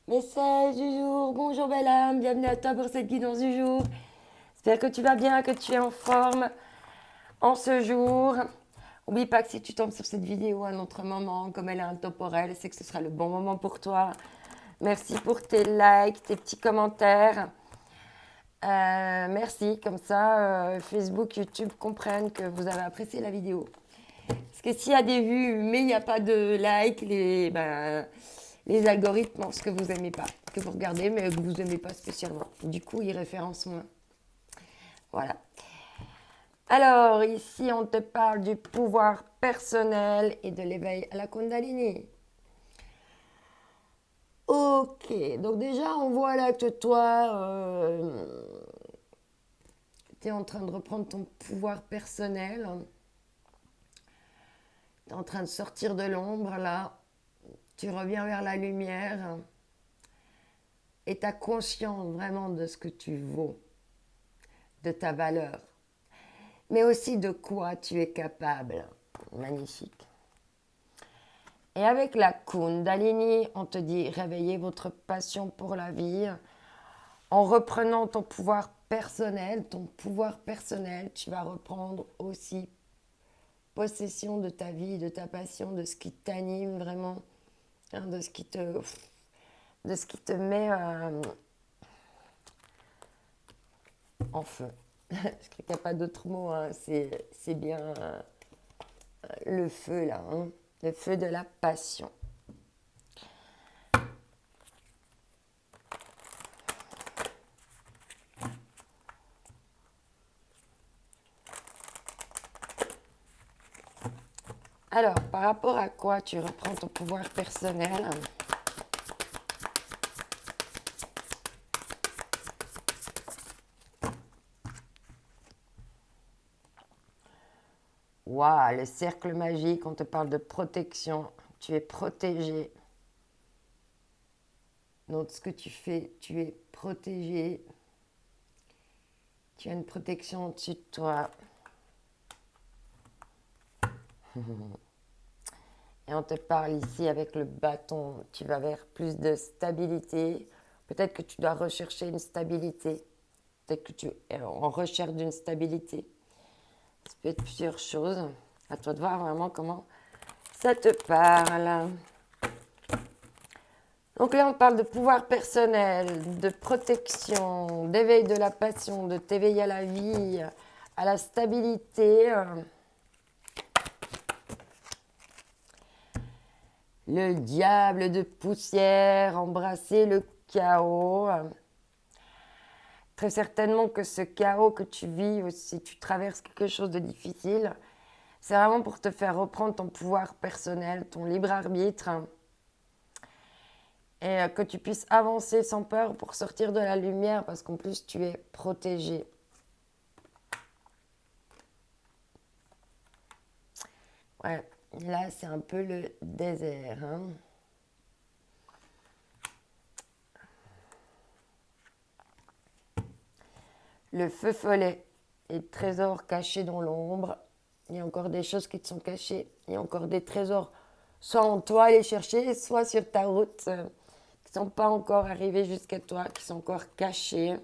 Message du jour, bonjour belle âme, bienvenue à toi pour cette guidance du jour. J'espère que tu vas bien, que tu es en forme en ce jour. N'oublie pas que si tu tombes sur cette vidéo à un autre moment, comme elle est intemporelle, c'est que ce sera le bon moment pour toi. Merci pour tes likes, tes petits commentaires. Merci, comme ça Facebook, YouTube comprennent que vous avez apprécié la vidéo. Parce que s'il y a des vues, mais il n'y a pas de likes, les algorithmes pensent que vous n'aimez pas, que vous regardez, mais que vous n'aimez pas spécialement. Du coup, ils référencent moins. Voilà. Alors, ici, on te parle du pouvoir personnel et de l'éveil à la Kundalini. Ok, donc déjà, on voit là que toi, tu es en train de reprendre ton pouvoir personnel. Tu es en train de sortir de l'ombre, là. Tu reviens vers la lumière. Et tu as conscience vraiment de ce que tu vaux, de ta valeur, mais aussi de quoi tu es capable. Magnifique. Et avec la Kundalini, on te dit réveillez votre passion pour la vie. En reprenant ton pouvoir personnel, tu vas reprendre aussi possession de ta vie, de ta passion, de ce qui t'anime vraiment, hein, de ce qui te met en feu. Je crois qu'il n'y a pas d'autre mot, hein. C'est bien le feu là, hein. Le feu de la passion. Alors, par rapport à quoi tu reprends ton pouvoir personnel? Waouh, le cercle magique, on te parle de protection. Tu es protégé. Donc, ce que tu fais, tu es protégé. Tu as une protection au-dessus de toi. Et on te parle ici avec le bâton. Tu vas vers plus de stabilité. Peut-être que tu dois rechercher une stabilité. Peut-être que tu es en recherche d'une stabilité. Ça peut être plusieurs choses. À toi de voir vraiment comment ça te parle. Donc là, on parle de pouvoir personnel, de protection, d'éveil de la passion, de t'éveiller à la vie, à la stabilité. Le diable de poussière, embrasser le chaos. Très certainement que ce chaos que tu vis, si tu traverses quelque chose de difficile, c'est vraiment pour te faire reprendre ton pouvoir personnel, ton libre arbitre, et que tu puisses avancer sans peur pour sortir de la lumière, parce qu'en plus tu es protégé. Ouais, là c'est un peu le désert, hein. Le feu follet et trésors cachés dans l'ombre. Il y a encore des choses qui te sont cachées. Il y a encore des trésors, soit en toi à les chercher, soit sur ta route, qui ne sont pas encore arrivés jusqu'à toi, qui sont encore cachés.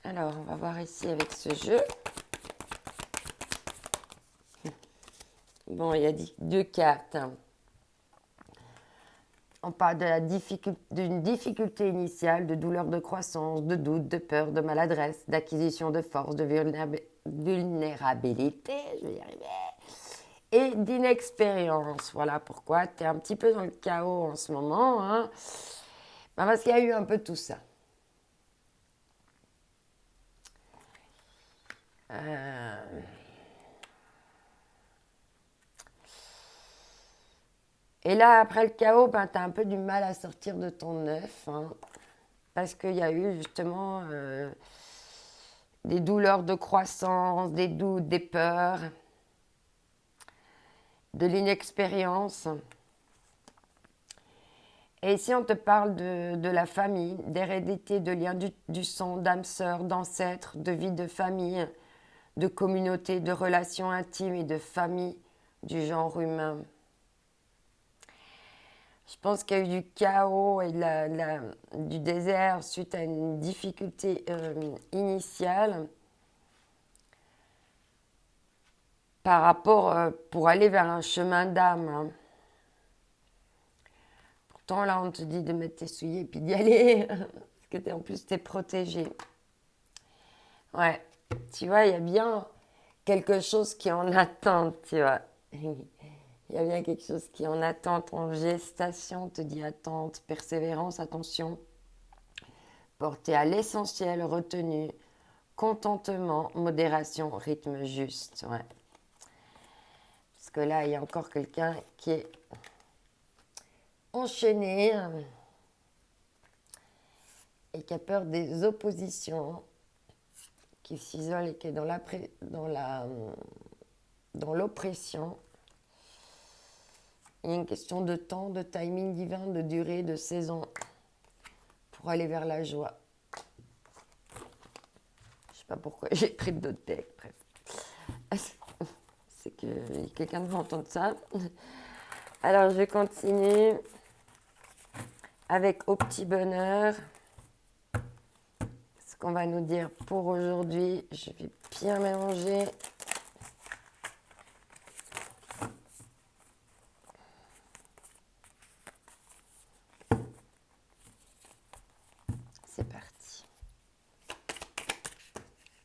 Alors, on va voir ici avec ce jeu. Bon, il y a deux cartes. On parle d'une difficulté initiale, de douleur de croissance, de doute, de peur, de maladresse, d'acquisition de force, de vulnérabilité, je vais y arriver, et d'inexpérience. Voilà pourquoi tu es un petit peu dans le chaos en ce moment, hein. Ben parce qu'il y a eu un peu tout ça. Et là, après le chaos, ben, tu as un peu du mal à sortir de ton œuf, hein, parce qu'il y a eu justement des douleurs de croissance, des doutes, des peurs, de l'inexpérience. Et ici, on te parle de la famille, d'hérédité, de liens du sang, d'âme sœur, d'ancêtres, de vie de famille, de communauté, de relations intimes et de famille du genre humain. Je pense qu'il y a eu du chaos et du désert suite à une difficulté initiale par rapport pour aller vers un chemin d'âme. Hein. Pourtant, là, on te dit de mettre tes souliers et puis d'y aller. Parce que en plus, tu es protégé. Ouais, tu vois, il y a bien quelque chose qui est en attente, tu vois. Il y a bien quelque chose qui est en attente, en gestation, on te dit attente, persévérance, attention. Porter à l'essentiel, retenue, contentement, modération, rythme juste. Ouais. Parce que là, il y a encore quelqu'un qui est enchaîné et qui a peur des oppositions, qui s'isole et qui est dans l'oppression. Il y a une question de temps, de timing divin, de durée, de saison pour aller vers la joie. Je ne sais pas pourquoi j'ai pris d'autres decks, bref. C'est que quelqu'un devait entendre ça. Alors, je continue avec Au Petit Bonheur. Ce qu'on va nous dire pour aujourd'hui. Je vais bien mélanger. C'est parti.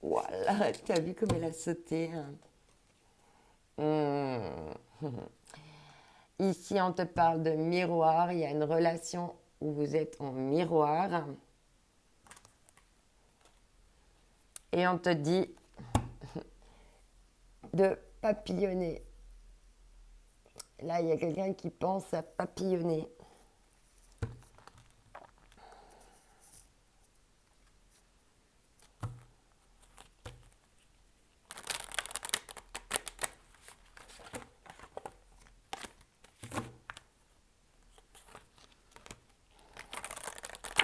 Voilà, tu as vu comme elle a sauté. Ici, on te parle de miroir. Il y a une relation où vous êtes en miroir. Et on te dit de papillonner. Là, il y a quelqu'un qui pense à papillonner.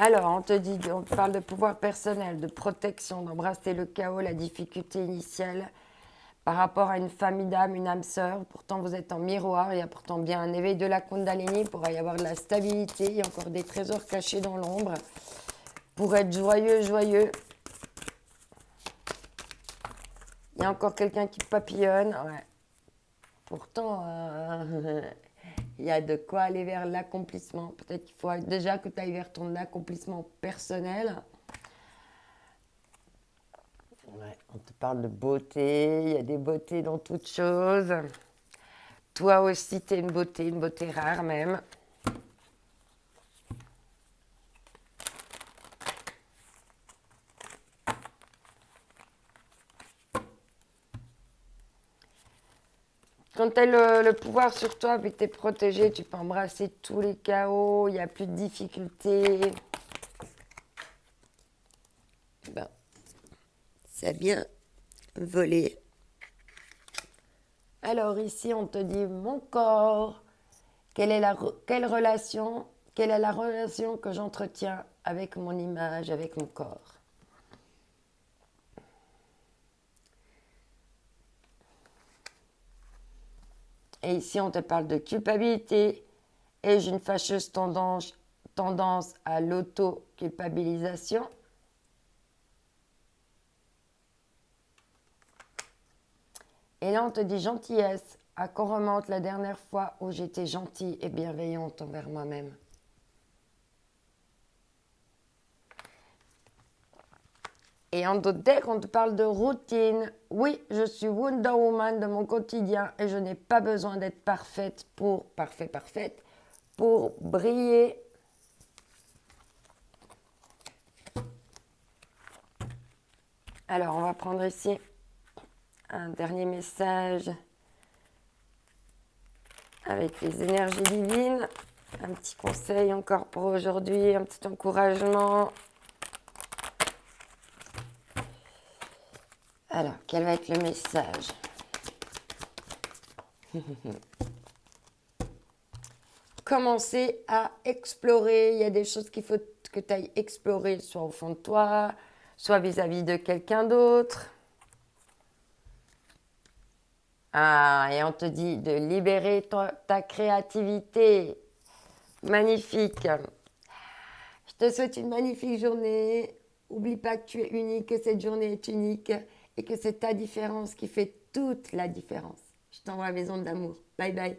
Alors, on te parle de pouvoir personnel, de protection, d'embrasser le chaos, la difficulté initiale par rapport à une famille d'âme, une âme sœur. Pourtant, vous êtes en miroir. Il y a pourtant bien un éveil de la Kundalini. Il pourrait y avoir de la stabilité. Il y a encore des trésors cachés dans l'ombre. Pour être joyeux, joyeux. Il y a encore quelqu'un qui papillonne. Ouais. Pourtant, il y a de quoi aller vers l'accomplissement. Peut-être qu'il faut déjà que tu ailles vers ton accomplissement personnel. Ouais, on te parle de beauté, il y a des beautés dans toutes choses. Toi aussi, tu es une beauté rare même. Quand tu as le pouvoir sur toi, puis que tu es protégé, tu peux embrasser tous les chaos, il n'y a plus de difficultés. Ben, ça a bien volé. Alors ici, on te dit mon corps. Quelle est la relation que j'entretiens avec mon image, avec mon corps? Et ici, on te parle de culpabilité. Ai-je une fâcheuse tendance à l'auto-culpabilisation? Et là, on te dit gentillesse. À quand remonte la dernière fois où j'étais gentille et bienveillante envers moi-même? Et en d'autres decks, on te parle de routine. Oui, je suis Wonder Woman de mon quotidien et je n'ai pas besoin d'être parfaite pour briller. Alors, on va prendre ici un dernier message avec les énergies divines. Un petit conseil encore pour aujourd'hui, un petit encouragement. Alors, quel va être le message? commencer à explorer. Il y a des choses qu'il faut que tu ailles explorer, soit au fond de toi, soit vis-à-vis de quelqu'un d'autre. Ah, et on te dit de libérer ta créativité. Magnifique. Je te souhaite une magnifique journée. Oublie pas que tu es unique, que cette journée est unique et que c'est ta différence qui fait toute la différence. Je t'envoie à la maison d'amour. Bye bye.